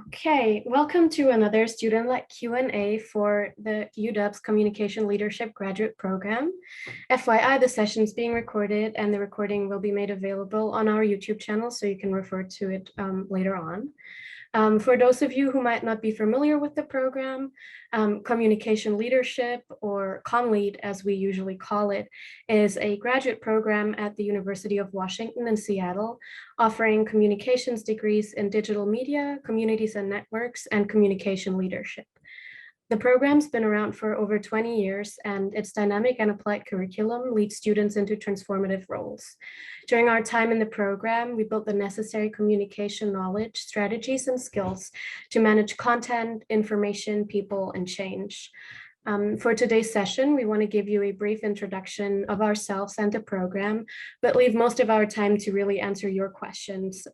Okay, welcome to another student-led Q&A for the UW's Communication Leadership Graduate Program. FYI, the session is being recorded and the recording will be made available on our YouTube channel, so you can refer to it later on. For those of you who might not be familiar with the program, Communication Leadership, or Comm Lead as we usually call it, is a graduate program at the University of Washington in Seattle, offering communications degrees in digital media, communities and networks, and communication leadership. The program's been around for over 20 years, and its dynamic and applied curriculum leads students into transformative roles. During our time in the program, we built the necessary communication knowledge, strategies, and skills to manage content, information, people, and change. For today's session, we want to give you a brief introduction of ourselves and the program, but leave most of our time to really answer your questions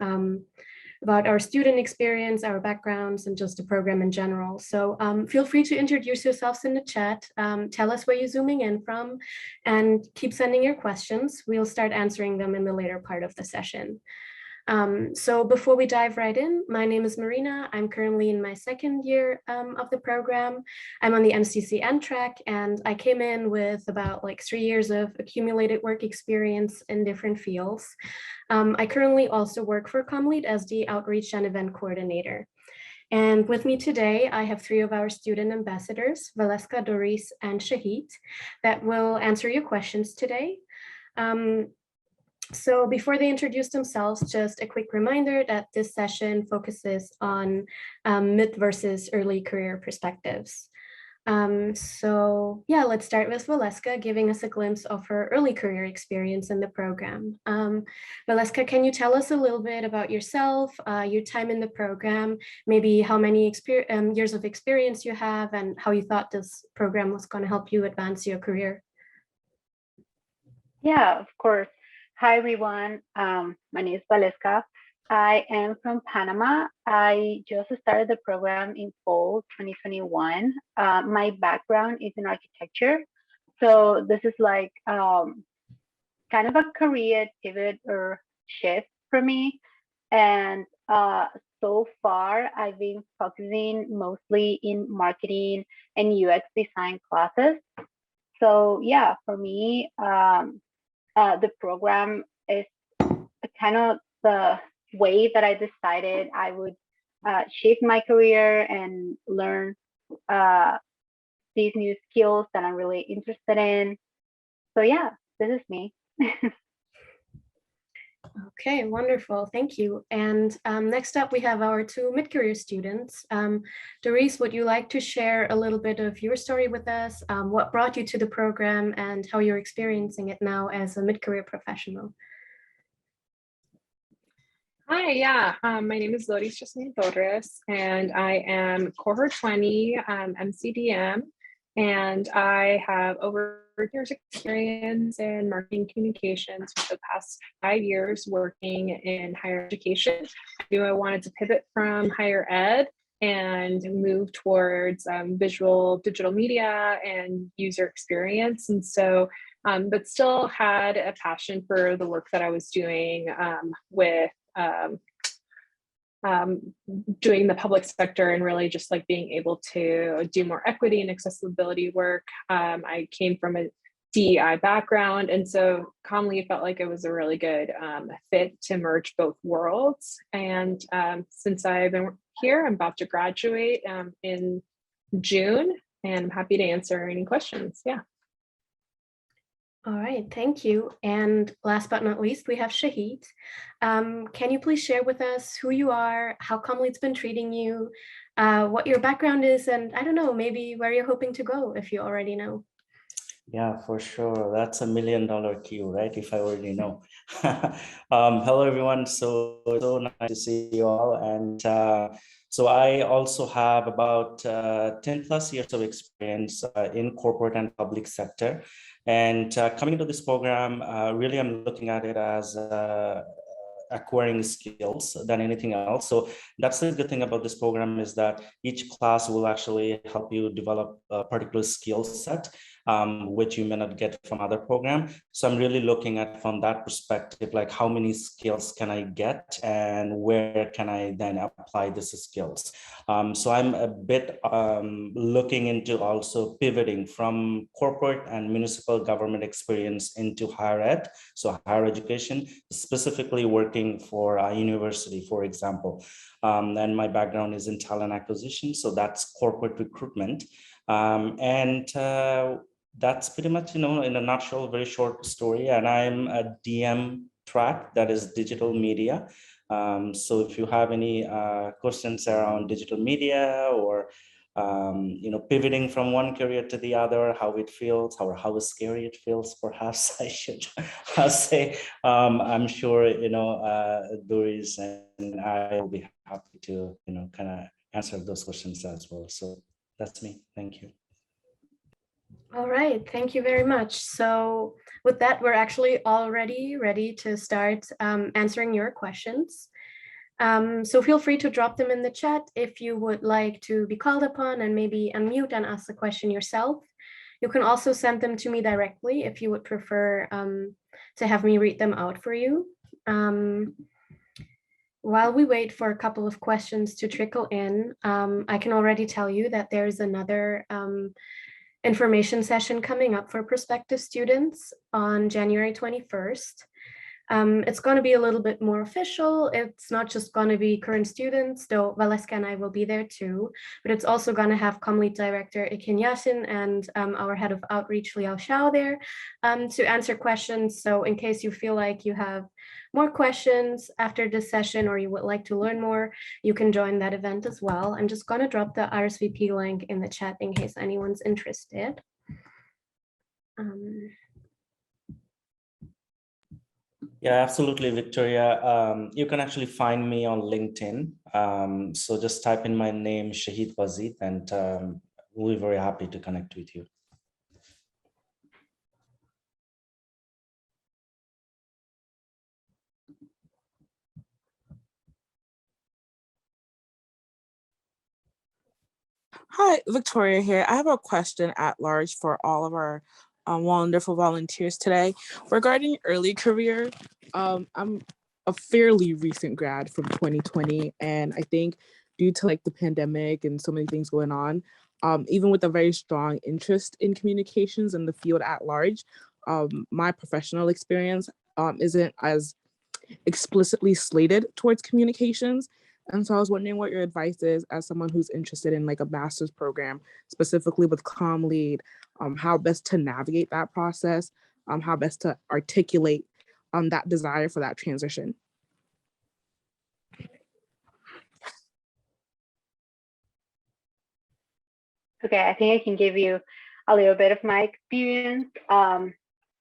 about our student experience, our backgrounds, and just the program in general. So feel free to introduce yourselves in the chat, tell us where you're zooming in from, and keep sending your questions. We'll start answering them in the later part of the session. So before we dive right in, my name is Marina. I'm currently in my second year of the program. I'm on the MCCN track, and I came in with about 3 years of accumulated work experience in different fields. I currently also work for Comm Lead as the Outreach and Event Coordinator. And with me today, I have 3 of our student ambassadors, Valeska, Doris, and Shahid, that will answer your questions today. So before they introduce themselves, just a quick reminder that this session focuses on mid versus early career perspectives. So yeah, let's start with Valeska giving us a glimpse of her early career experience in the program. Valeska, can you tell us a little bit about yourself, your time in the program, maybe how many years of experience you have, and how you thought this program was going to help you advance your career? Yeah, of course. Hi, everyone. My name is Valeska. I am from Panama. I just started the program in fall 2021. My background is in architecture. So this is like kind of a career pivot or shift for me. And so far, I've been focusing mostly in marketing and UX design classes. So yeah, for me, the program is kind of the way that I decided I would shape my career and learn these new skills that I'm really interested in. So yeah, this is me. Okay, wonderful. Thank you. And next up, we have our 2 mid-career students. Doris, would you like to share a little bit of your story with us? What brought you to the program and how you're experiencing it now as a mid-career professional? Hi, yeah, my name is Doris Torres, and I am cohort 20 MCDM, and I have over years experience in marketing communications for the past 5 years working in higher education. I knew I wanted to pivot from higher ed and move towards visual digital media and user experience. And so, but still had a passion for the work that I was doing with doing the public sector and really just like being able to do more equity and accessibility work. I came from a DEI background, and so Comm Lead felt like it was a really good fit to merge both worlds. And since I've been here, I'm about to graduate in June, and I'm happy to answer any questions. Yeah. All right, thank you. And last but not least, we have Shahid. Can you please share with us who you are, how Comm Lead's been treating you, what your background is, and I don't know, maybe where you're hoping to go if you already know. Yeah, for sure. That's $1 million cue, right? If I already know. Hello, everyone. So nice to see you all. And so I also have about 10 plus years of experience in corporate and public sector. And coming into this program, really I'm looking at it as acquiring skills than anything else. So that's the good thing about this program, is that each class will actually help you develop a particular skill set, which you may not get from other program. So I'm really looking at from that perspective, like how many skills can I get and where can I then apply these skills. So I'm a bit looking into also pivoting from corporate and municipal government experience into higher ed, so higher education, specifically working for a university, for example. And my background is in talent acquisition, so that's corporate recruitment. That's pretty much, in a nutshell, very short story. And I'm a DM track, that is digital media. So if you have any questions around digital media, or pivoting from one career to the other, how it feels, or how scary it feels, perhaps I should say, I'm sure, Doris and I will be happy to, kind of answer those questions as well. So that's me. Thank you. All right, thank you very much. So with that, we're actually already ready to start answering your questions. So feel free to drop them in the chat if you would like to be called upon and maybe unmute and ask the question yourself. You can also send them to me directly if you would prefer to have me read them out for you. While we wait for a couple of questions to trickle in, I can already tell you that there's another information session coming up for prospective students on January 21st. It's going to be a little bit more official. It's not just going to be current students, though Valeska and I will be there too, but it's also going to have Comm Lead Director Ikin Yasin and our head of outreach Liao Xiao there to answer questions. So in case you feel like you have more questions after this session, or you would like to learn more, you can join that event as well. I'm just going to drop the RSVP link in the chat in case anyone's interested. Yeah, absolutely, Victoria. You can actually find me on LinkedIn. So just type in my name, Shahid Wazid, and we'll be very happy to connect with you. Hi, Victoria here. I have a question at large for all of our wonderful volunteers today regarding early career. I'm a fairly recent grad from 2020, and I think due to like the pandemic and so many things going on, even with a very strong interest in communications and the field at large, my professional experience isn't as explicitly slated towards communications. And so I was wondering what your advice is as someone who's interested in like a master's program, specifically with Comm Lead, how best to navigate that process, how best to articulate that desire for that transition. Okay, I think I can give you a little bit of my experience. So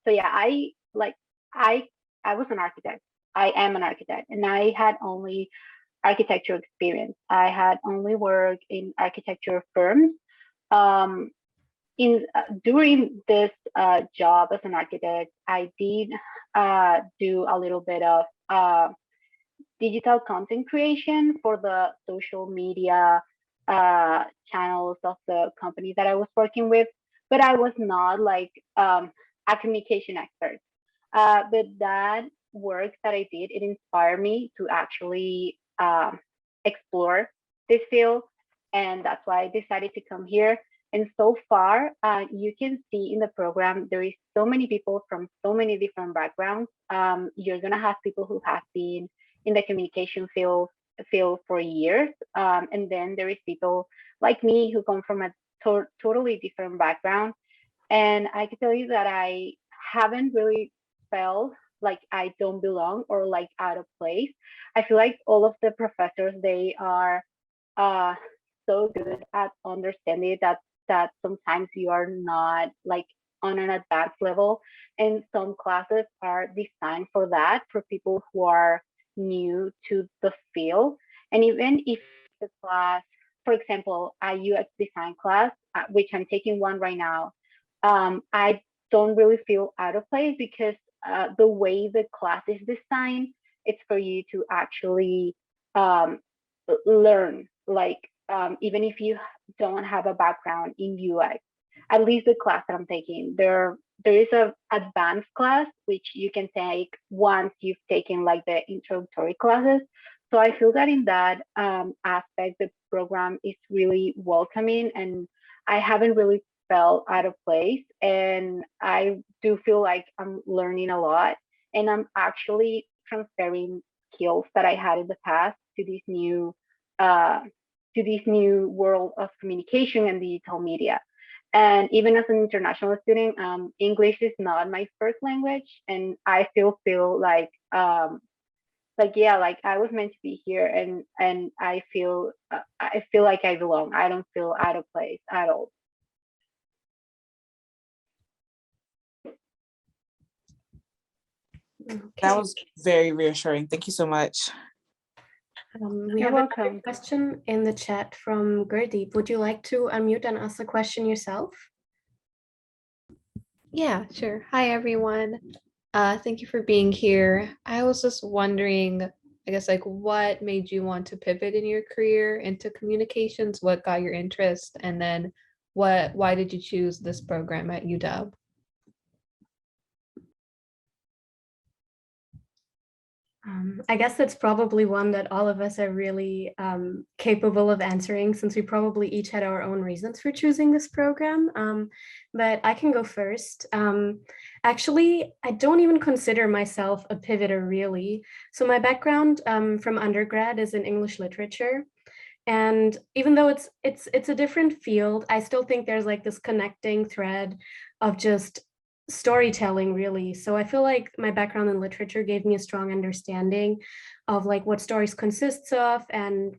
yeah, I was an architect. I am an architect, and I had only architecture experience. I had only worked in architecture firms. During this job as an architect, I did do a little bit of digital content creation for the social media channels of the company that I was working with, but I was not like a communication expert. But that work that I did, it inspired me to actually explore this field, and that's why I decided to come here. And so far, you can see in the program, there is so many people from so many different backgrounds. You're gonna have people who have been in the communication field for years, and then there is people like me who come from a totally different background. And I can tell you that I haven't really felt like I don't belong or like out of place. I feel like all of the professors, they are so good at understanding that sometimes you are not like on an advanced level, and some classes are designed for that, for people who are new to the field. And even if the class, for example, a UX design class, which I'm taking one right now, I don't really feel out of place because the way the class is designed, it's for you to actually learn, like even if you don't have a background in UX. At least the class that I'm taking, there is a advanced class which you can take once you've taken like the introductory classes. So I feel that in that aspect, the program is really welcoming, and I haven't really felt out of place. And I do feel like I'm learning a lot, and I'm actually transferring skills that I had in the past uh, to this new world of communication and digital media. And even as an international student, English is not my first language, and I still feel like yeah, like I was meant to be here, and I feel like I belong. I don't feel out of place at all. That Okay. was very reassuring. Thank you so much. We You're have another welcome. question in the chat from Gurdeep. Would you like to unmute and ask the question yourself? Yeah, sure. Hi, everyone. Thank you for being here. I was just wondering, I guess, like, what made you want to pivot in your career into communications? What got your interest? And then why did you choose this program at UW? I guess that's probably one that all of us are really capable of answering, since we probably each had our own reasons for choosing this program. But I can go first. Actually, I don't even consider myself a pivoter, really. So my background from undergrad is in English literature. And even though it's a different field, I still think there's like this connecting thread of just storytelling, really. So I feel like my background in literature gave me a strong understanding of like what stories consists of and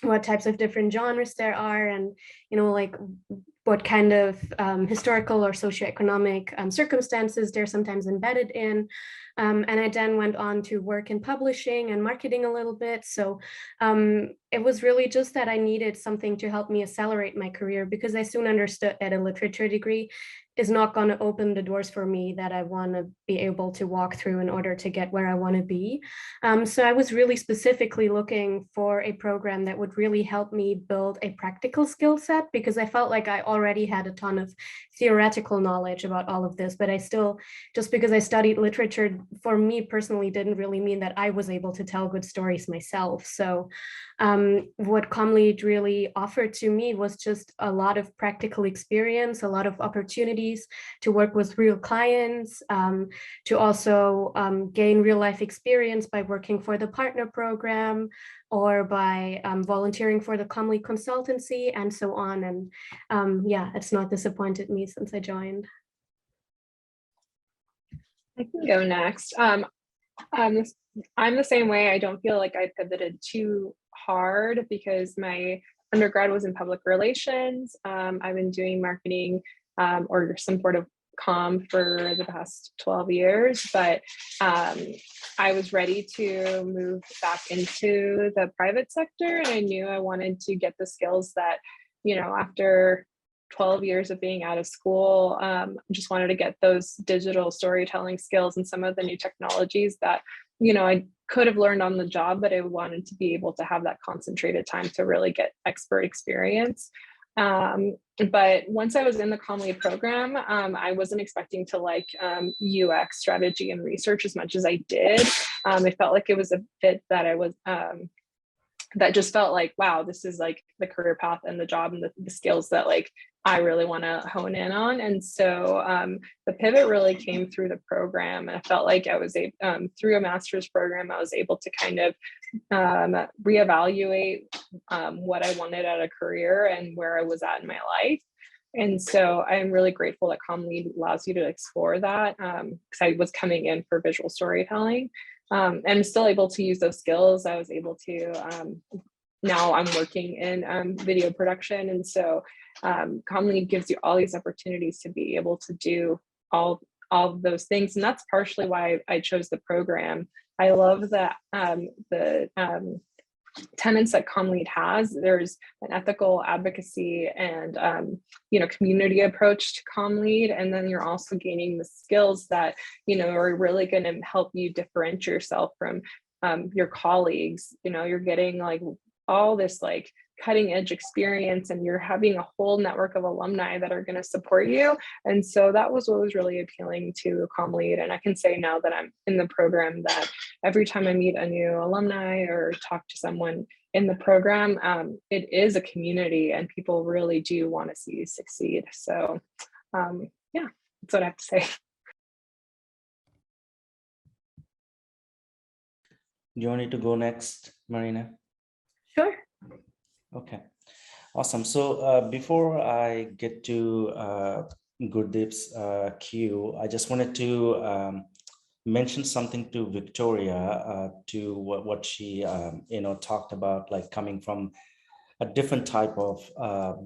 what types of different genres there are, and like what kind of historical or socioeconomic circumstances they're sometimes embedded in. And I then went on to work in publishing and marketing a little bit. So it was really just that I needed something to help me accelerate my career, because I soon understood that a literature degree is not going to open the doors for me that I want to be able to walk through in order to get where I want to be. So I was really specifically looking for a program that would really help me build a practical skill set, because I felt like I already had a ton of theoretical knowledge about all of this, but I still, just because I studied literature, for me personally, didn't really mean that I was able to tell good stories myself. So what Comm Lead really offered to me was just a lot of practical experience, a lot of opportunities to work with real clients, to also gain real life experience by working for the partner program or by volunteering for the Comm Lead consultancy and so on. And yeah, it's not disappointed me since I joined. I can go next. I'm the same way. I don't feel like I pivoted too hard because my undergrad was in public relations. I've been doing marketing or some sort of comm for the past 12 years, but I was ready to move back into the private sector, and I knew I wanted to get the skills that, after 12 years of being out of school, just wanted to get those digital storytelling skills and some of the new technologies that, I could have learned on the job, but I wanted to be able to have that concentrated time to really get expert experience. But once I was in the Comm Lead program, I wasn't expecting to like UX strategy and research as much as I did. It felt like it was a fit that I was that just felt like, wow, this is like the career path and the job and the skills that like I really want to hone in on. And so the pivot really came through the program. And I felt like I was through a master's program, I was able to kind of reevaluate what I wanted out of career and where I was at in my life. And so I'm really grateful that Comm Lead allows you to explore that, because I was coming in for visual storytelling. And I'm still able to use those skills. I was able to, now I'm working in video production. And so Comm Lead gives you all these opportunities to be able to do all of those things. And that's partially why I chose the program. I love that tenets that Comm Lead has. There's an ethical advocacy and community approach to Comm Lead, and then you're also gaining the skills that are really going to help you differentiate yourself from your colleagues. You're getting like all this like cutting edge experience, and you're having a whole network of alumni that are going to support you. And so that was what was really appealing to Comm Lead. And I can say now that I'm in the program that every time I meet a new alumni or talk to someone in the program, it is a community and people really do want to see you succeed. So yeah, that's what I have to say. Do you want me to go next, Marina? Sure. Okay, awesome. So before I get to Gurdeep's cue, I just wanted to mention something to Victoria, to what she talked about, like coming from a different type of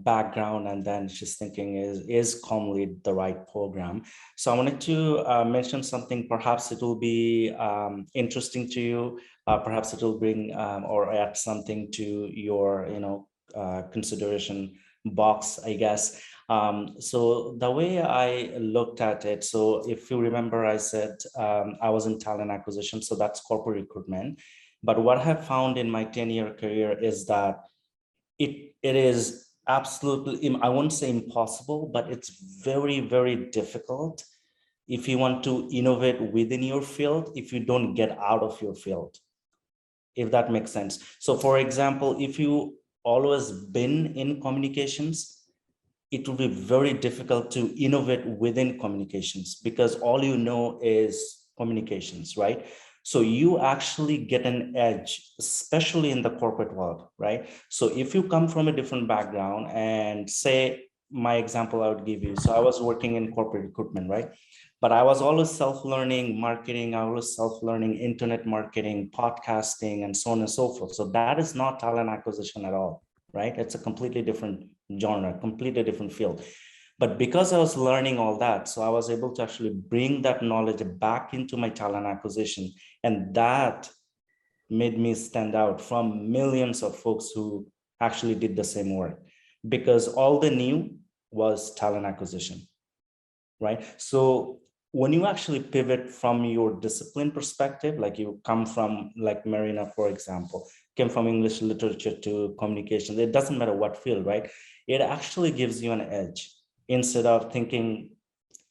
background, and then she's thinking, is Comm Lead the right program? So I wanted to mention something. Perhaps it will be interesting to you. Perhaps it will bring or add something to your consideration box, I guess. So the way I looked at it, so if you remember, I said I was in talent acquisition, so that's corporate recruitment. But what I have found in my 10-year career is that it is absolutely, I won't say impossible, but it's very, very difficult if you want to innovate within your field, if you don't get out of your field, if that makes sense. So for example, if you always been in communications, it will be very difficult to innovate within communications because all you know is communications, right? So you actually get an edge, especially in the corporate world, right? So if you come from a different background, and say my example I would give you. So I was working in corporate recruitment, right? But I was always self-learning marketing. I was self-learning internet marketing, podcasting, and so on and so forth. So that is not talent acquisition at all, right? It's a completely different genre, completely different field. But because I was learning all that, so I was able to actually bring that knowledge back into my talent acquisition. And that made me stand out from millions of folks who actually did the same work, because all they knew was talent acquisition, right? So when you actually pivot from your discipline perspective, like you come from, like Marina, for example, came from English literature to communication, it doesn't matter what field, right? It actually gives you an edge instead of thinking,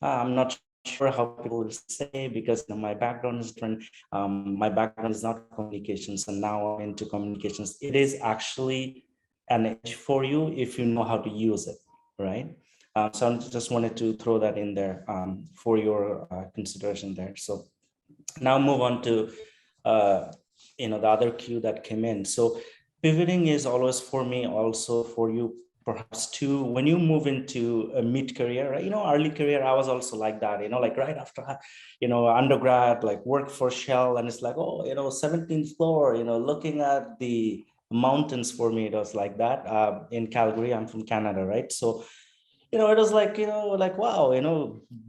I'm not sure how people will say because my background is different. My background is not communications, and now I'm into communications. It is actually an edge for you if you know how to use it, right? So I just wanted to throw that in there for your consideration there. So now move on to the other cue that came in. So pivoting is always for me, also for you perhaps too, when you move into a mid-career, right? Early career, I was also like that, like right after, undergrad, like work for Shell, and it's like, oh, 17th floor, looking at the mountains. For me, it was like that. In Calgary, I'm from Canada, right? So it was like, like, wow,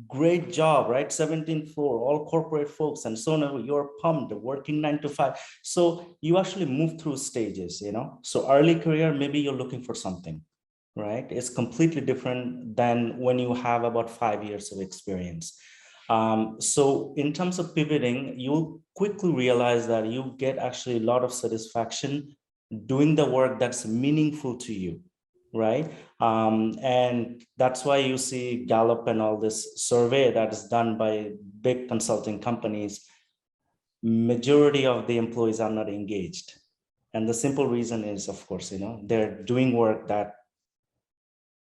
great job, right? 17th floor, all corporate folks, and so on. You're pumped, working 9 to 5. So you actually move through stages, So early career, maybe you're looking for something, right? It's completely different than when you have about 5 years of experience. So in terms of pivoting, you'll quickly realize that you get actually a lot of satisfaction doing the work that's meaningful to you, right? And that's why you see Gallup and all this survey that is done by big consulting companies. Majority of the employees are not engaged. And the simple reason is, of course, they're doing work that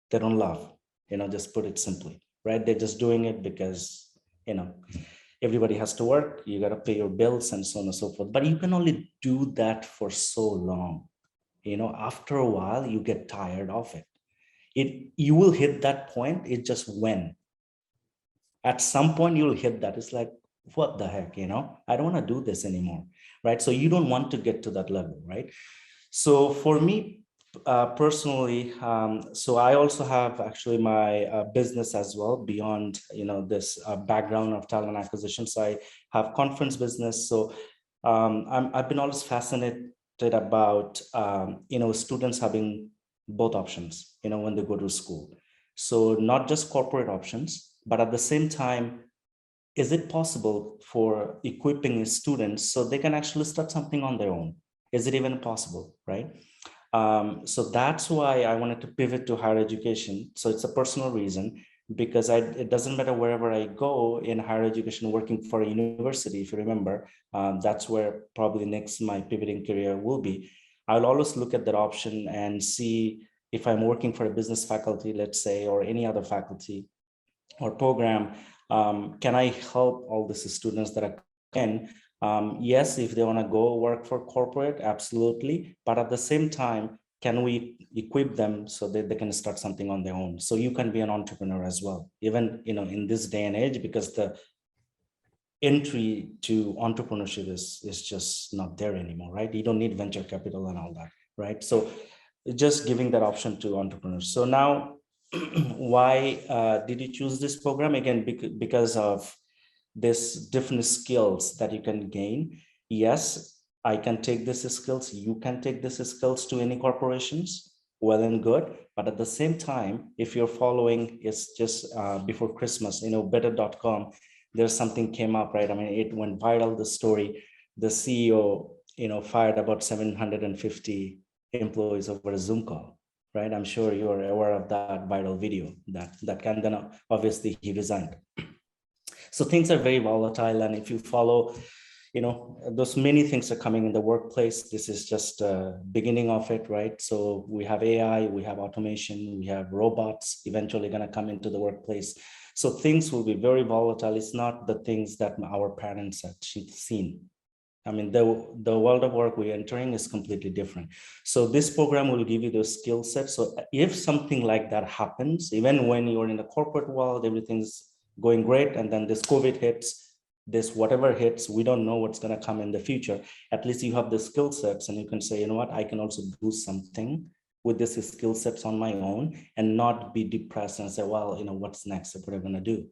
they don't love, just put it simply, right? They're just doing it because, everybody has to work, you got to pay your bills and so on and so forth. But you can only do that for so long. After a while, you get tired of it. You will hit that point. It's just when. At some point, you'll hit that. It's like, what the heck, I don't want to do this anymore, right? So you don't want to get to that level, right? So for me, personally, so I also have actually my business as well beyond, this background of talent acquisition. So I have conference business. So I've been always fascinated about students having both options, when they go to school. So not just corporate options, but at the same time, is it possible for equipping students so they can actually start something on their own? Is it even possible, right? So that's why I wanted to pivot to higher education. So it's a personal reason, because it doesn't matter wherever I go in higher education, working for a university, if you remember, that's where probably next my pivoting career will be. I'll always look at that option and see if I'm working for a business faculty, let's say, or any other faculty or program, can I help all these students that are in? Yes, if they want to go work for corporate, absolutely. But at the same time, can we equip them so that they can start something on their own? So you can be an entrepreneur as well, even in this day and age, because the entry to entrepreneurship is just not there anymore, right? You don't need venture capital and all that, right? So just giving that option to entrepreneurs. So now, why did you choose this program? Again, because of this different skills that you can gain. Yes, I can take these skills, you can take these skills to any corporations, well and good. But at the same time, if you're following, it's just before Christmas, better.com, there's something came up, right? I mean, it went viral, the story. The CEO, fired about 750 employees over a Zoom call, right? I'm sure you're aware of that viral video that can then obviously he resigned. So things are very volatile, and if you follow, those many things are coming in the workplace. This is just a beginning of it, right? So we have AI, we have automation, we have robots eventually going to come into the workplace. So things will be very volatile. It's not the things that our parents had seen. I mean, the world of work we're entering is completely different. So this program will give you those skill sets. So if something like that happens, even when you're in the corporate world, everything's going great, and then this COVID hits, this whatever hits, we don't know what's going to come in the future. At least you have the skill sets, and you can say, you know what, I can also do something with this skill sets on my own, and not be depressed and say, well, what's next? What am I going to do?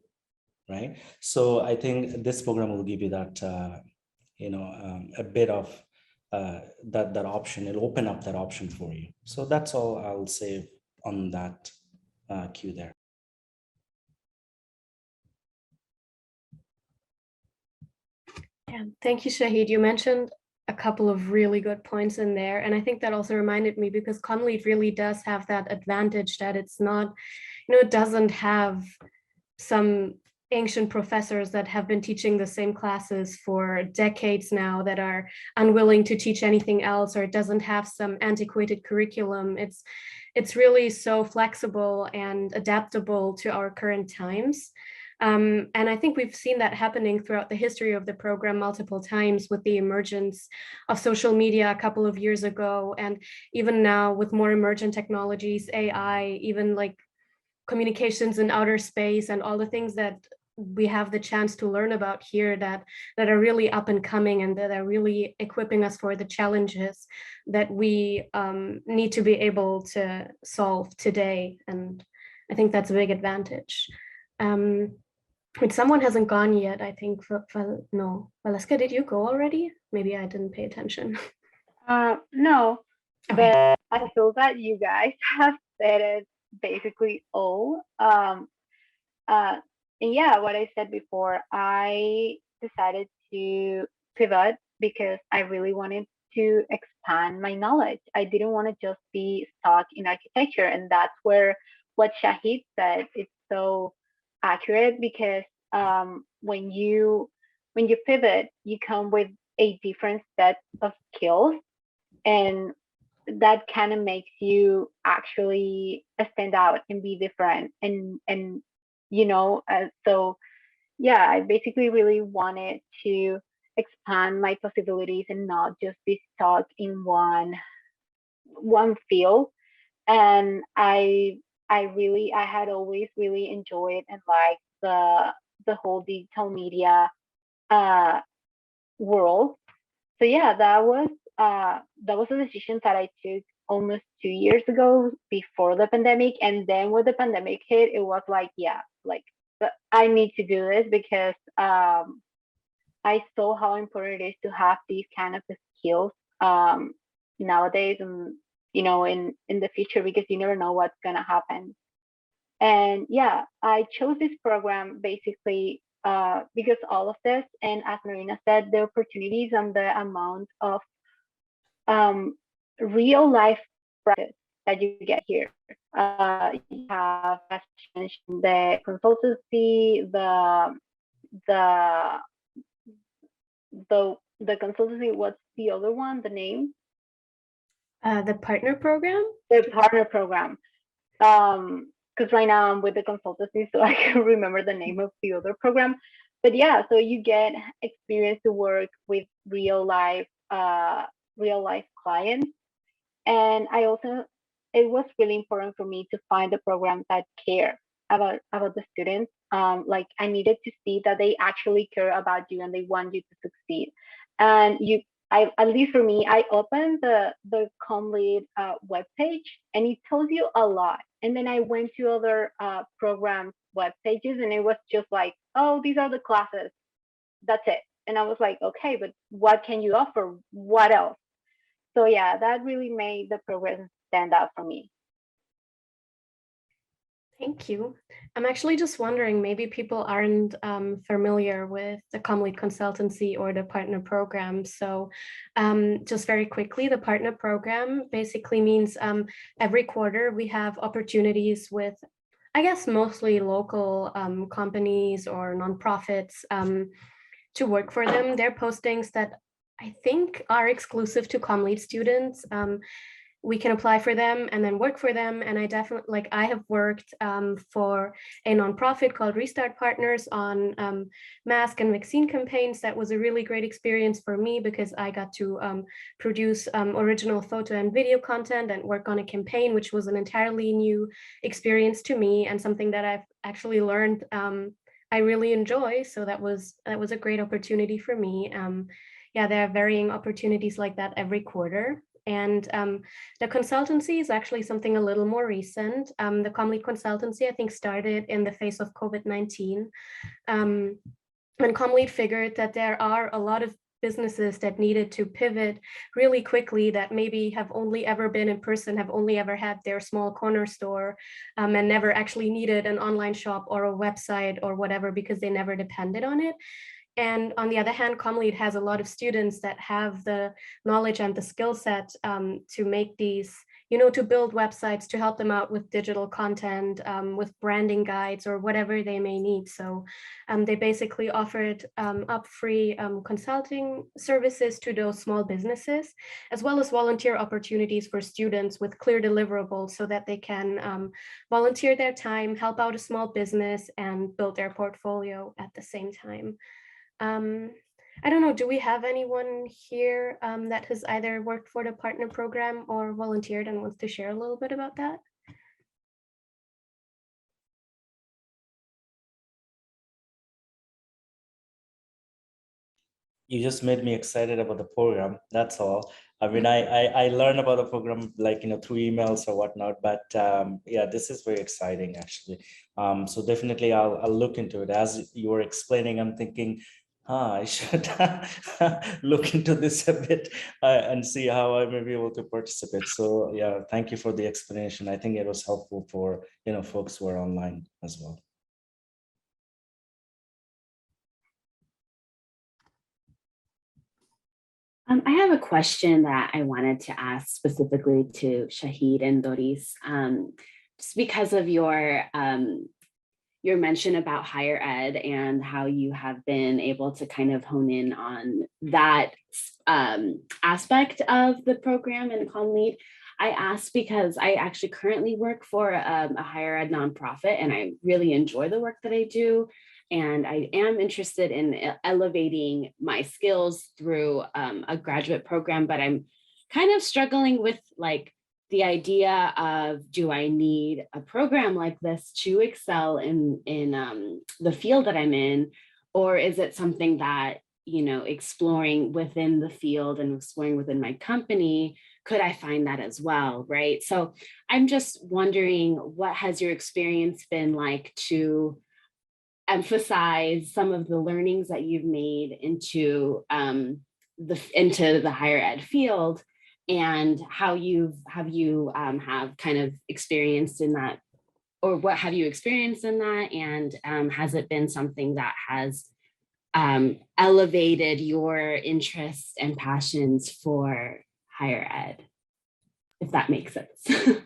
Right? So I think this program will give you that a bit of that option. It'll open up that option for you. So that's all I'll say on that cue there. Yeah, thank you, Shahid. You mentioned a couple of really good points in there. And I think that also reminded me, because Comm Lead really does have that advantage that it's not, it doesn't have some ancient professors that have been teaching the same classes for decades now that are unwilling to teach anything else, or it doesn't have some antiquated curriculum. It's really so flexible and adaptable to our current times. And I think we've seen that happening throughout the history of the program multiple times, with the emergence of social media a couple of years ago, and even now with more emergent technologies, AI, even like communications in outer space, and all the things that we have the chance to learn about here that are really up and coming, and that are really equipping us for the challenges that we need to be able to solve today. And I think that's a big advantage. But someone hasn't gone yet, I think. No, Valeska, did you go already? Maybe I didn't pay attention. No, Okay. but I feel that you guys have said it basically all. And yeah, what I said before, I decided to pivot because I really wanted to expand my knowledge. I didn't want to just be stuck in architecture, and that's where what Shahid said is so accurate, because when you pivot, you come with a different set of skills, and that kind of makes you actually stand out and be different, and so yeah, I basically really wanted to expand my possibilities and not just be stuck in one field. And I had always really enjoyed and liked the whole digital media uh world. So yeah, that was a decision that I took almost 2 years ago, before the pandemic. And then when the pandemic hit, it was like, yeah, like I need to do this, because I saw how important it is to have these kind of skills, nowadays, and in the future, because you never know what's gonna happen. And yeah, I chose this program basically because all of this, and as Marina said, the opportunities and the amount of real life practice that you get here. You have, as mentioned, the consultancy, the the consultancy. What's the other one? The name? The partner program? The partner program. Because right now I'm with the consultancy, so I can remember the name of the other program. But yeah, so you get experience to work with real life clients. And it was really important for me to find a program that care about the students. Like I needed to see that they actually care about you and they want you to succeed. And at least for me, I opened the Comm Lead webpage, and it tells you a lot. And then I went to other program web pages, and it was just like, oh, these are the classes. That's it. And I was like, okay, but what can you offer? What else? So yeah, that really made the program stand out for me. Thank you. I'm actually just wondering, maybe people aren't familiar with the Comm Lead consultancy or the partner program. So just very quickly, the partner program basically means every quarter we have opportunities with, I guess, mostly local companies or nonprofits to work for them. They're postings that I think are exclusive to Comm Lead students. We can apply for them and then work for them. And I definitely, like, I have worked for a nonprofit called Restart Partners on mask and vaccine campaigns. That was a really great experience for me because I got to produce original photo and video content and work on a campaign, which was an entirely new experience to me and something that I've actually learned I really enjoy. So that was a great opportunity for me. Yeah, there are varying opportunities like that every quarter. And the consultancy is actually something a little more recent. The Comm Lead consultancy, I think, started in the face of COVID-19. When Comm Lead figured that there are a lot of businesses that needed to pivot really quickly, that maybe have only ever been in person, have only ever had their small corner store and never actually needed an online shop or a website or whatever because they never depended on it. And on the other hand, Comm Lead has a lot of students that have the knowledge and the skill set to make these, to build websites, to help them out with digital content, with branding guides or whatever they may need. So they basically offered up free consulting services to those small businesses, as well as volunteer opportunities for students with clear deliverables so that they can volunteer their time, help out a small business, and build their portfolio at the same time. I don't know, do we have anyone here that has either worked for the partner program or volunteered and wants to share a little bit about that? You just made me excited about the program. That's all. I mean, I learned about the program like, through emails or whatnot, but yeah, this is very exciting actually. So definitely I'll look into it. As you were explaining, I'm thinking, I should look into this a bit and see how I may be able to participate. So yeah, thank you for the explanation. I think it was helpful for, folks who are online as well. I have a question that I wanted to ask specifically to Shahid and Doris, just because of your mention about higher ed and how you have been able to kind of hone in on that aspect of the program in Comm Lead. I asked because I actually currently work for a higher ed nonprofit, and I really enjoy the work that I do. And I am interested in elevating my skills through a graduate program, but I'm kind of struggling with like the idea of, do I need a program like this to excel in the field that I'm in? Or is it something that, exploring within the field and exploring within my company, could I find that as well, right? So I'm just wondering, what has your experience been like to emphasize some of the learnings that you've made into the higher ed field, and how have kind of experienced in that, or what have you experienced in that? And has it been something that has elevated your interests and passions for higher ed, if that makes sense?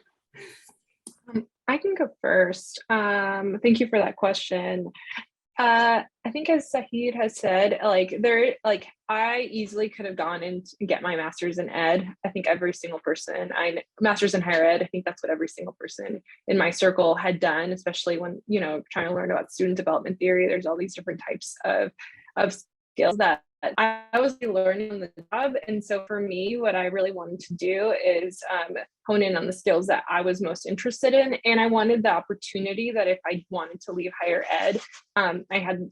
I can go first. Thank you for that question. I think as Sahid has said, I easily could have gone and get my master's in ed. I think every single person, master's in higher ed, I think that's what every single person in my circle had done, especially when, trying to learn about student development theory. There's all these different types of skills that I was learning on the job. And so for me, what I really wanted to do is hone in on the skills that I was most interested in. And I wanted the opportunity that if I wanted to leave higher ed, I had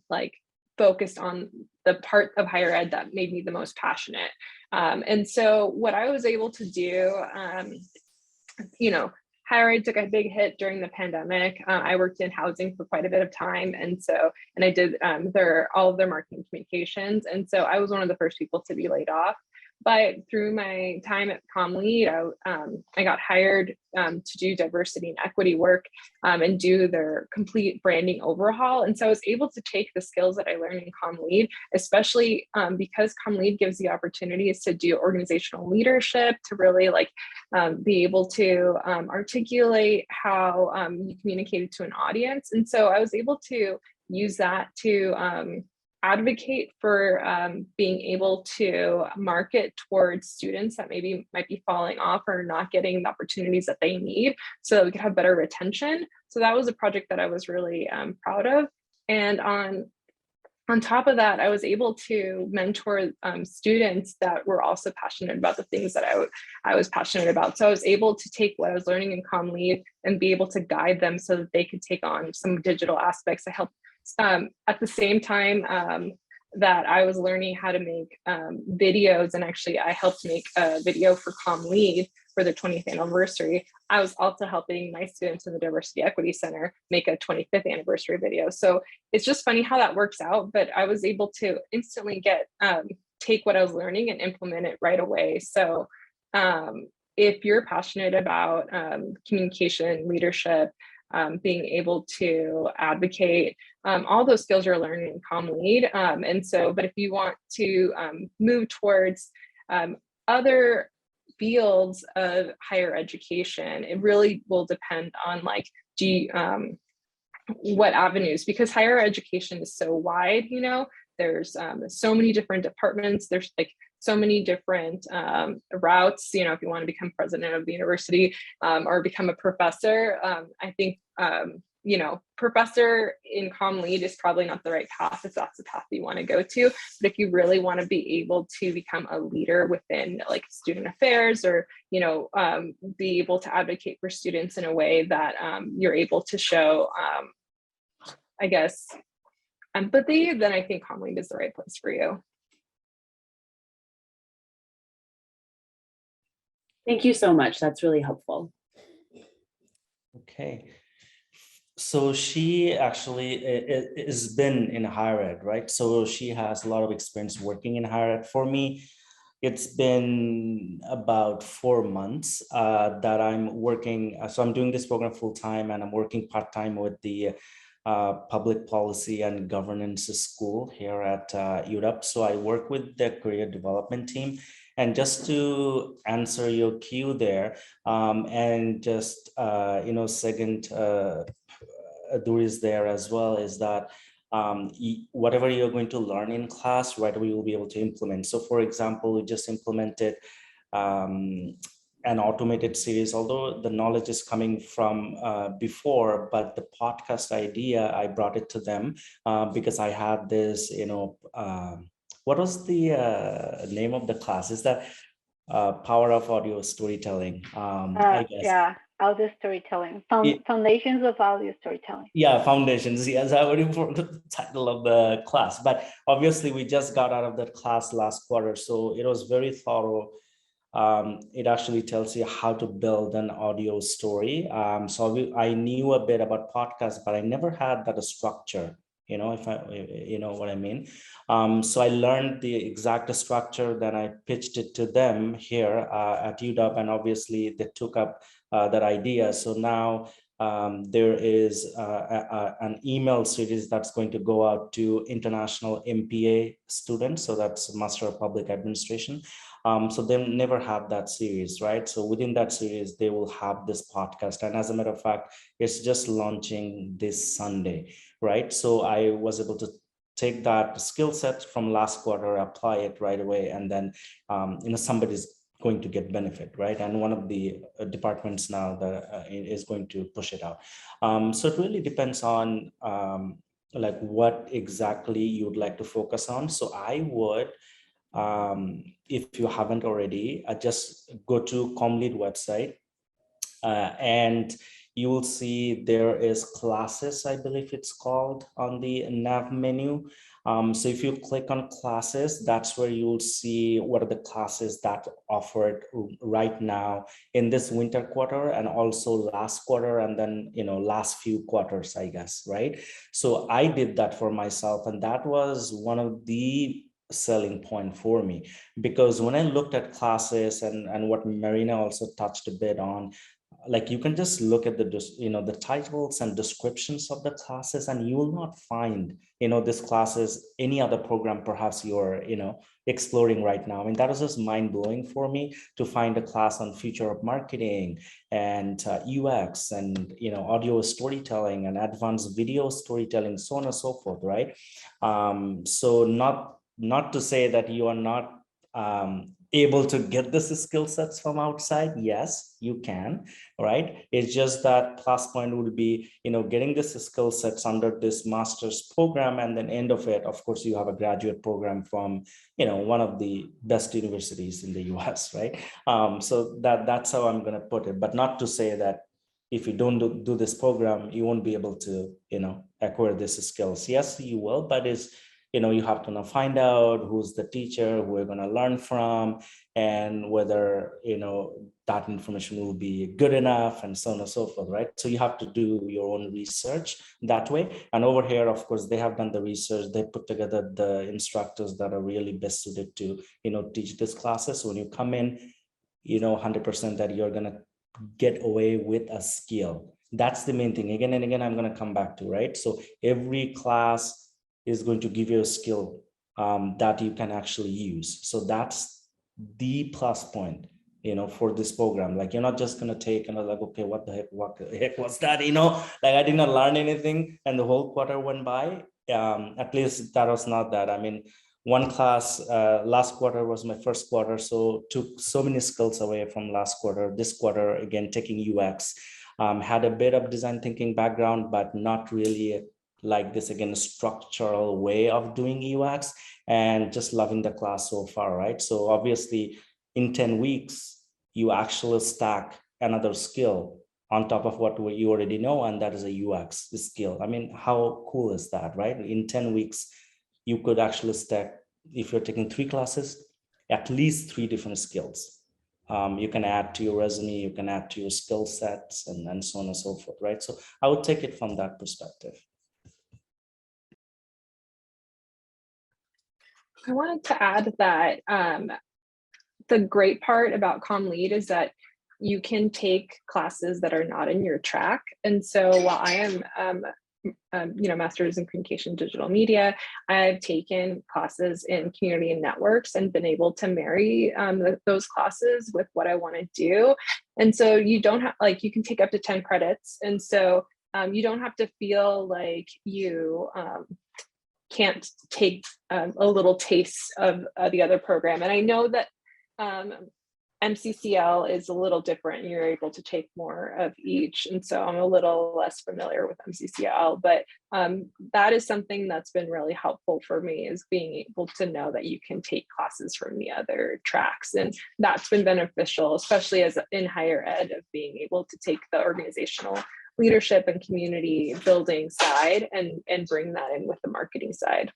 focused on the part of higher ed that made me the most passionate. And so what I was able to do, higher ed took a big hit during the pandemic. I worked in housing for quite a bit of time. And I did all of their marketing communications. And so I was one of the first people to be laid off. But through my time at Comm Lead, I got hired to do diversity and equity work and do their complete branding overhaul. And so I was able to take the skills that I learned in Comm Lead, especially because Comm Lead gives the opportunities to do organizational leadership, to really be able to articulate how you communicated to an audience. And so I was able to use that to advocate for being able to market towards students that maybe might be falling off or not getting the opportunities that they need so that we could have better retention. So that was a project that I was really proud of. And on top of that, I was able to mentor students that were also passionate about the things that I was passionate about. So I was able to take what I was learning in Comm Lead and be able to guide them so that they could take on some digital aspects to help at the same time that I was learning how to make videos. And actually I helped make a video for Comm Lead for the 20th anniversary. I was also helping my students in the Diversity Equity Center make a 25th anniversary video. So it's just funny how that works out, but I was able to instantly take what I was learning and implement it right away. So if you're passionate about communication, leadership, being able to advocate, all those skills you're learning in Comm Lead. But if you want to move towards other fields of higher education, it really will depend on what avenues, because higher education is so wide, there's so many different departments, there's so many different routes, if you want to become president of the university or become a professor. I think, professor in Comm Lead is probably not the right path if that's the path you want to go to. But if you really want to be able to become a leader within student affairs or, be able to advocate for students in a way that you're able to show, I guess, empathy, then I think Comm Lead is the right place for you. Thank you so much. That's really helpful. Okay. So she actually has been in higher ed, right? So she has a lot of experience working in higher ed. For me, it's been about 4 months that I'm working. So I'm doing this program full time and I'm working part time with the public policy and governance school here at UW. So I work with the career development team. And just to answer your cue there, and just, second, Doris there as well, is that whatever you're going to learn in class, right, we will be able to implement. So for example, we just implemented an automated series, although the knowledge is coming from before, but the podcast idea, I brought it to them because I had this, what was the name of the class? Is that Power of Audio Storytelling? I guess. Yeah, audio storytelling. Foundations of audio storytelling. Yeah, foundations. Yes, I would inform the title of the class. But obviously, we just got out of that class last quarter, so it was very thorough. It actually tells you how to build an audio story. So I knew a bit about podcasts, but I never had that structure if you know what I mean. So I learned the exact structure, then I pitched it to them here at UW, and obviously they took up that idea. So now there is an email series that's going to go out to international MPA students. So that's Master of Public Administration. So they never have that series, right? So within that series, they will have this podcast. And as a matter of fact, it's just launching this Sunday, right? So I was able to take that skill set from last quarter, apply it right away, and then somebody's going to get benefit, right? And one of the departments now that is going to push it out. So it really depends on like what exactly you would like to focus on. So I would, if you haven't already, just go to Comm Lead website, and you will see there is classes, I believe it's called, on the nav menu. So if you click on classes, that's where you'll see what are the classes that offered right now in this winter quarter, and also last quarter, and then last few quarters, I guess, right? So I did that for myself, and that was one of the selling point for me, because when I looked at classes and what Marina also touched a bit on, like you can just look at the titles and descriptions of the classes, and you will not find this classes any other program perhaps you're exploring right now. I mean, that was just mind-blowing for me to find a class on future of marketing and UX and audio storytelling and advanced video storytelling, so on and so forth, right? So not to say that you are not able to get this skill sets from outside. Yes, you can, right? It's just that plus point would be getting this skill sets under this master's program, and then end of it, of course, you have a graduate program from one of the best universities in the US, right? So that's how I'm going to put it, but not to say that if you don't do this program, you won't be able to acquire these skills. Yes, you will, but it's you have to now find out who's the teacher, who we're going to learn from, and whether that information will be good enough, and so on and so forth, right? So you have to do your own research that way. And over here, of course, they have done the research. They put together the instructors that are really best suited to teach these classes. So when you come in, 100% that you're going to get away with a skill. That's the main thing. Again and again, I'm going to come back to, right? So every class is going to give you a skill that you can actually use. So that's the plus point, for this program. Like, you're not just going to take and like, okay, what the heck was that? Like, I did not learn anything and the whole quarter went by. At least that was not that. I mean, one class last quarter was my first quarter, so took so many skills away from last quarter. This quarter, again, taking UX, had a bit of design thinking background, but not really like this, again, structural way of doing UX, and just loving the class so far, right? So obviously in 10 weeks, you actually stack another skill on top of what you already know, and that is a UX skill. I mean, how cool is that, right? In 10 weeks, you could actually stack, if you're taking 3 classes, at least 3 different skills. You can add to your resume, you can add to your skill sets, and so on and so forth, right? So I would take it from that perspective. I wanted to add that the great part about Comm Lead is that you can take classes that are not in your track. And so while I am master's in communication digital media, I've taken classes in community and networks and been able to marry those classes with what I want to do. And so you don't have, like, you can take up to 10 credits. And so you don't have to feel like you can't take a little taste of the other program. And I know that MCCL is a little different, and you're able to take more of each. And so I'm a little less familiar with MCCL, but that is something that's been really helpful for me, is being able to know that you can take classes from the other tracks. And that's been beneficial, especially as in higher ed, of being able to take the organizational leadership and community building side and bring that in with the marketing side.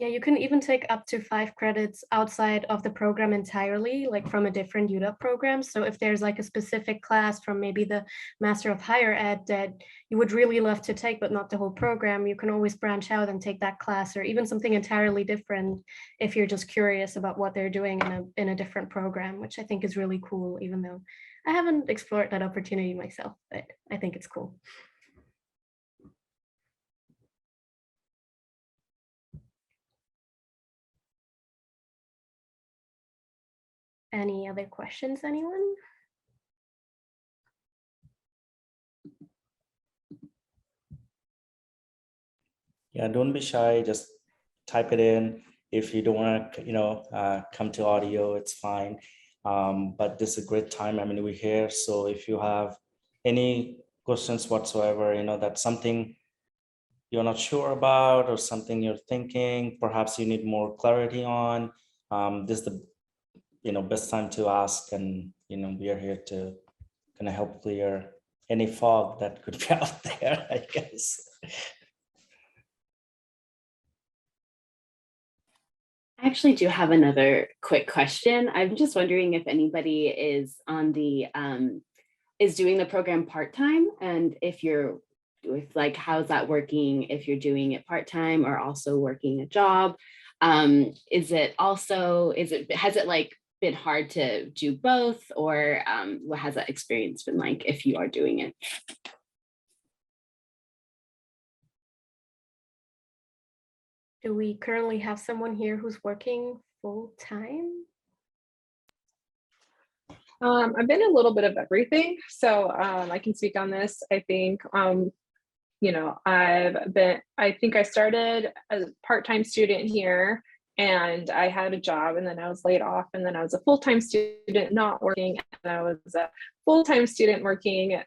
Yeah, you can even take up to 5 credits outside of the program entirely, like from a different UW program. So if there's like a specific class from maybe the Master of Higher Ed that you would really love to take, but not the whole program, you can always branch out and take that class, or even something entirely different if you're just curious about what they're doing in a different program, which I think is really cool, even though I haven't explored that opportunity myself, but I think it's cool. Any other questions, anyone? Yeah, don't be shy, just type it in. If you don't want to, come to audio, it's fine. But this is a great time. I mean, we're here. So if you have any questions whatsoever, that's something you're not sure about or something you're thinking, perhaps you need more clarity on, this is the best time to ask. And, we are here to kind of help clear any fog that could be out there, I guess. I actually do have another quick question. I'm just wondering if anybody is on the is doing the program part-time, and if like, how's that working if you're doing it part-time or also working a job? Has it like been hard to do both, or what has that experience been like if you are doing it? Do we currently have someone here who's working full-time? I've been a little bit of everything, so I can speak on this. I think, I think I started as a part-time student here, and I had a job, and then I was laid off, and then I was a full-time student not working, and I was a full-time student working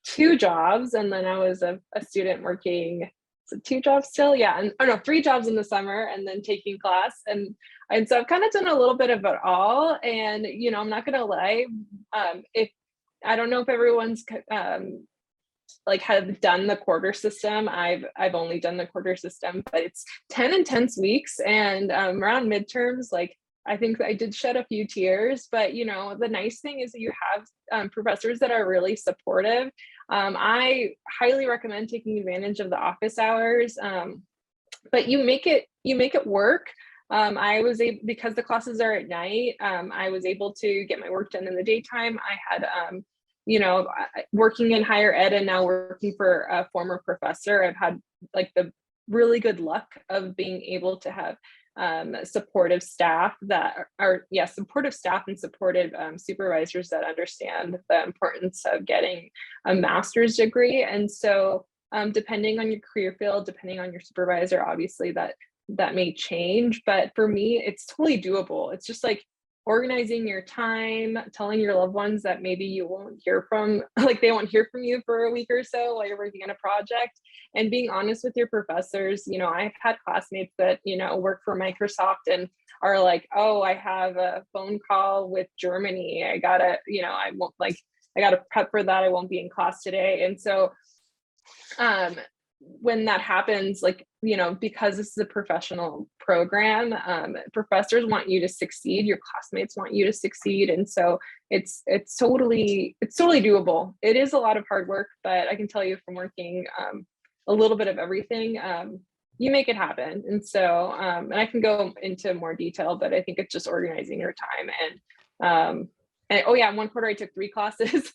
2 jobs, and then I was a student working 2 jobs still, yeah, and 3 jobs in the summer, and then taking class, and so I've kind of done a little bit of it all. And I'm not gonna lie, if I don't know if everyone's like have done the quarter system. I've only done the quarter system, but it's 10 intense weeks, and around midterms, like, I think I did shed a few tears, but the nice thing is that you have professors that are really supportive. I highly recommend taking advantage of the office hours, but you make it work. I was able, because the classes are at night, I was able to get my work done in the daytime. I had, working in higher ed and now working for a former professor, I've had like the really good luck of being able to have supportive staff supportive staff and supportive supervisors that understand the importance of getting a master's degree. And so depending on your career field, depending on your supervisor, obviously that may change, but for me, it's totally doable. It's just like organizing your time, telling your loved ones that maybe you won't hear from, like they won't hear from you for a week or so while you're working on a project, and being honest with your professors. I've had classmates that, work for Microsoft and are like, oh, I have a phone call with Germany. I gotta prep for that. I won't be in class today. And so, when that happens, like, because this is a professional program, professors want you to succeed, your classmates want you to succeed. And so it's totally doable. It is a lot of hard work, but I can tell you from working a little bit of everything, you make it happen. And so, and I can go into more detail, but I think it's just organizing your time. And oh yeah, one quarter I took 3 classes.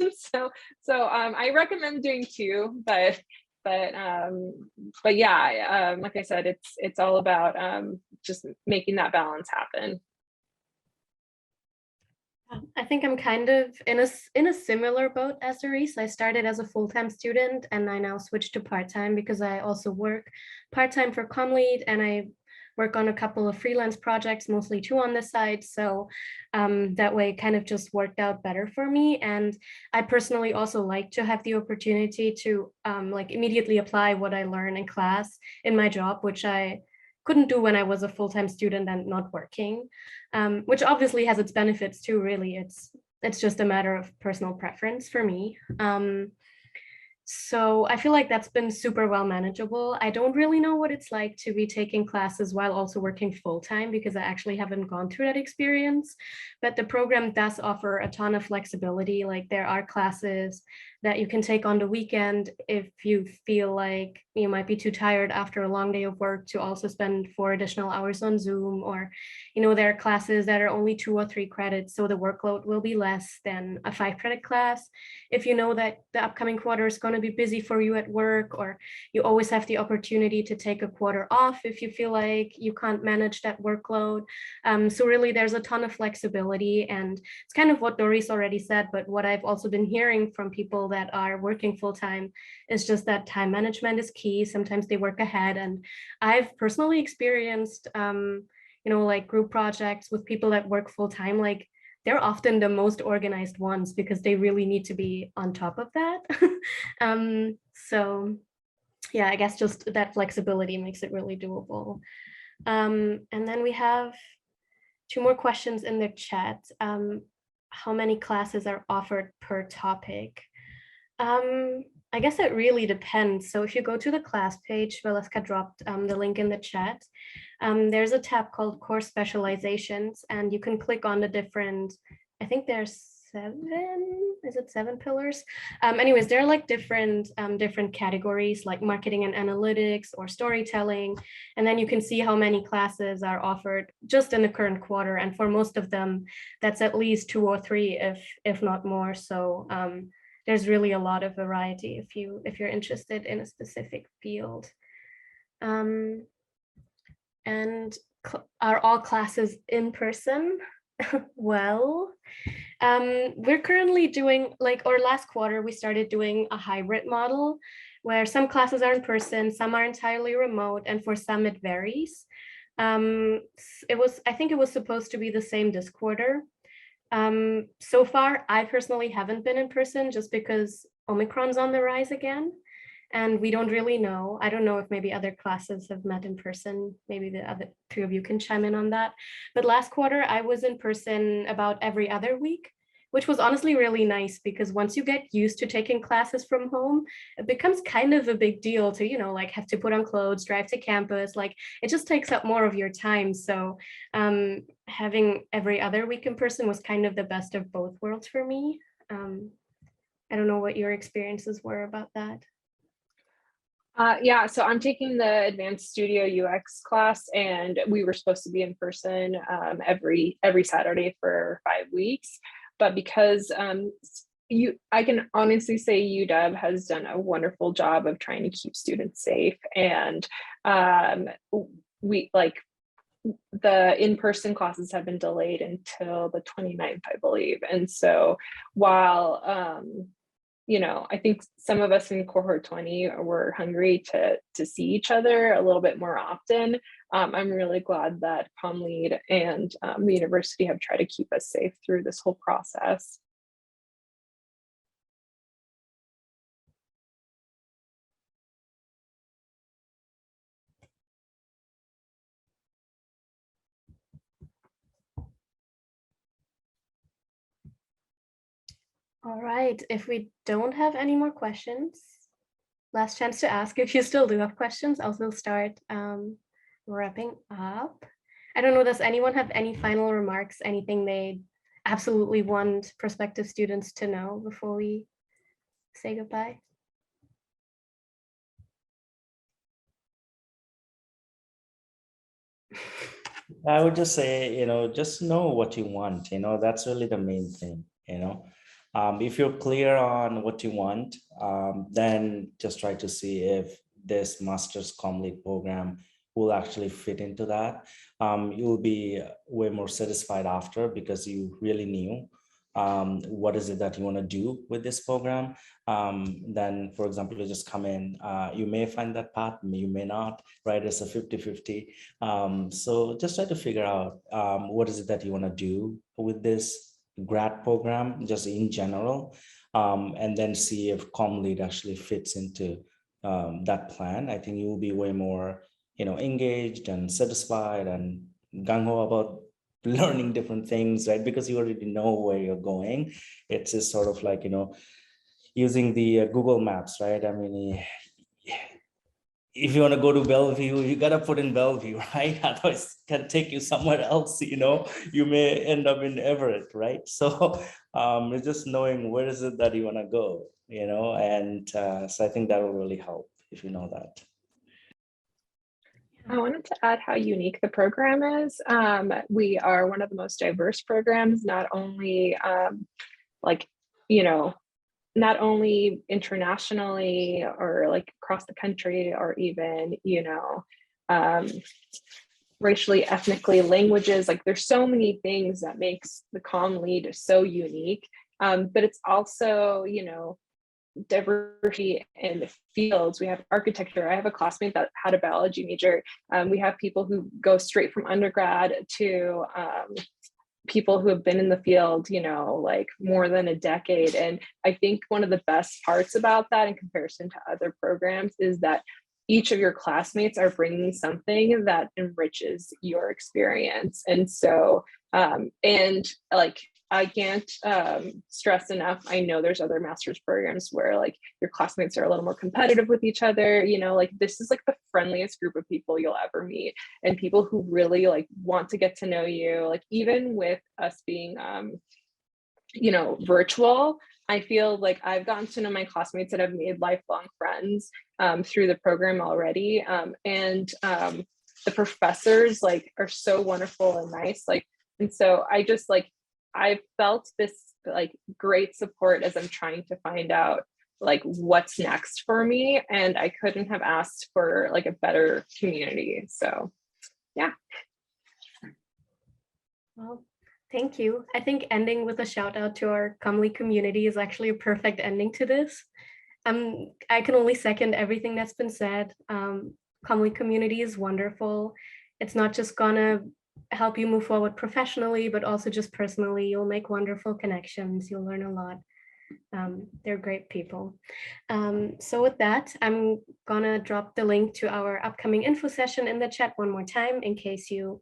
so I recommend doing 2, but yeah, like I said, it's all about just making that balance happen. I think I'm kind of in a similar boat as Doris. I started as a full-time student, and I now switched to part-time because I also work part-time for Comm Lead, and I work on a couple of freelance projects, mostly 2 on the side. So that way it kind of just worked out better for me. And I personally also like to have the opportunity to like immediately apply what I learn in class in my job, which I couldn't do when I was a full-time student and not working, which obviously has its benefits too, really. It's just a matter of personal preference for me. So I feel like that's been super well manageable. I don't really know what it's like to be taking classes while also working full time because I actually haven't gone through that experience. But the program does offer a ton of flexibility. Like there are classes that you can take on the weekend if you feel like you might be too tired after a long day of work to also spend 4 additional hours on Zoom, or there are classes that are only 2 or 3 credits, so the workload will be less than a 5 credit class. If you know that the upcoming quarter is going to be busy for you at work, or you always have the opportunity to take a quarter off if you feel like you can't manage that workload. So really there's a ton of flexibility, and it's kind of what Doris already said, but what I've also been hearing from people that are working full-time is just that time management is key. Sometimes they work ahead, and I've personally experienced like group projects with people that work full-time, like they're often the most organized ones because they really need to be on top of that. So yeah, I guess just that flexibility makes it really doable. And then we have 2 more questions in the chat. How many classes are offered per topic? I guess it really depends. So if you go to the class page, Valeska dropped the link in the chat. There's a tab called Course Specializations, and you can click on the different, I think there's 7, is it 7 pillars? Anyways, there are like different categories like marketing and analytics or storytelling. And then you can see how many classes are offered just in the current quarter. And for most of them, that's at least 2 or 3, if not more. So there's really a lot of variety if you're interested in a specific field. And are all classes in person? Well, we're currently doing, or last quarter, we started doing a hybrid model where some classes are in person, some are entirely remote, and for some it varies. I think it was supposed to be the same this quarter. So far, I personally haven't been in person just because Omicron's on the rise again, and we don't really know. I don't know if maybe other classes have met in person. Maybe the other 3 of you can chime in on that. But last quarter, I was in person about every other week, which was honestly really nice because once you get used to taking classes from home, it becomes kind of a big deal to, like have to put on clothes, drive to campus, like it just takes up more of your time. So having every other week in person was kind of the best of both worlds for me. I don't know what your experiences were about that. Yeah, so I'm taking the Advanced Studio UX class, and we were supposed to be in person every Saturday for 5 weeks. But because I can honestly say UW has done a wonderful job of trying to keep students safe, and we the in-person classes have been delayed until the 29th, I believe. And so while I think some of us in cohort 20 were hungry to see each other a little bit more often, I'm really glad that Comm Lead and the university have tried to keep us safe through this whole process. All right, if we don't have any more questions, last chance to ask. If you still do have questions, I'll still start wrapping up. I don't know, does anyone have any final remarks, anything they absolutely want prospective students to know before we say goodbye? I would just say, just know what you want, that's really the main thing, if you're clear on what you want, then just try to see if this master's Comm Lead program will actually fit into that. You'll be way more satisfied after because you really knew what is it that you want to do with this program. Then, for example, you just come in, you may find that path, you may not, right? It's a 50-50. So just try to figure out what is it that you want to do with this grad program, just in general, and then see if Comm Lead actually fits into that plan. I think you will be way more, engaged and satisfied and gung-ho about learning different things, right? Because you already know where you're going. It's just sort of like, using the Google Maps, right? I mean, if you want to go to Bellevue, you got to put in Bellevue, right? Otherwise, it can take you somewhere else, you may end up in Everett, right? So it's just knowing where is it that you want to go, and so I think that will really help if you know that. I wanted to add how unique the program is. We are one of the most diverse programs, not only not only internationally or like across the country, or even, racially, ethnically, languages. Like there's so many things that makes the Comm Lead so unique. But it's also, diversity in the fields. We have architecture. I have a classmate that had a biology major. We have people who go straight from undergrad to people who have been in the field, like more than a decade. And I think one of the best parts about that in comparison to other programs is that each of your classmates are bringing something that enriches your experience. And so, and like, I can't stress enough. I know there's other master's programs where like your classmates are a little more competitive with each other, like this is like the friendliest group of people you'll ever meet, and people who really like want to get to know you. Like even with us being, virtual, I feel like I've gotten to know my classmates that have made lifelong friends through the program already. And the professors like are so wonderful and nice. Like, and so I just like, I felt this like great support as I'm trying to find out like what's next for me. And I couldn't have asked for like a better community. So yeah. Well, thank you. I think ending with a shout out to our Comm Lead community is actually a perfect ending to this. I can only second everything that's been said. Comm Lead community is wonderful. It's not just gonna help you move forward professionally, but also just personally. You'll make wonderful connections. You'll learn a lot. They're great people. So with that, I'm gonna drop the link to our upcoming info session in the chat one more time in case you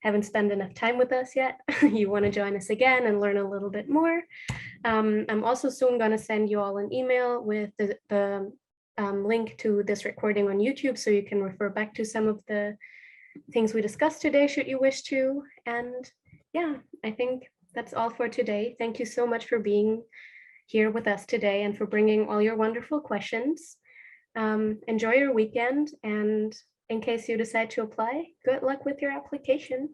haven't spent enough time with us yet. You want to join us again and learn a little bit more. I'm also soon going to send you all an email with the link to this recording on YouTube, so you can refer back to some of the things we discussed today, should you wish to. And yeah, I think that's all for today. Thank you so much for being here with us today and for bringing all your wonderful questions. Enjoy your weekend, and in case you decide to apply, good luck with your application.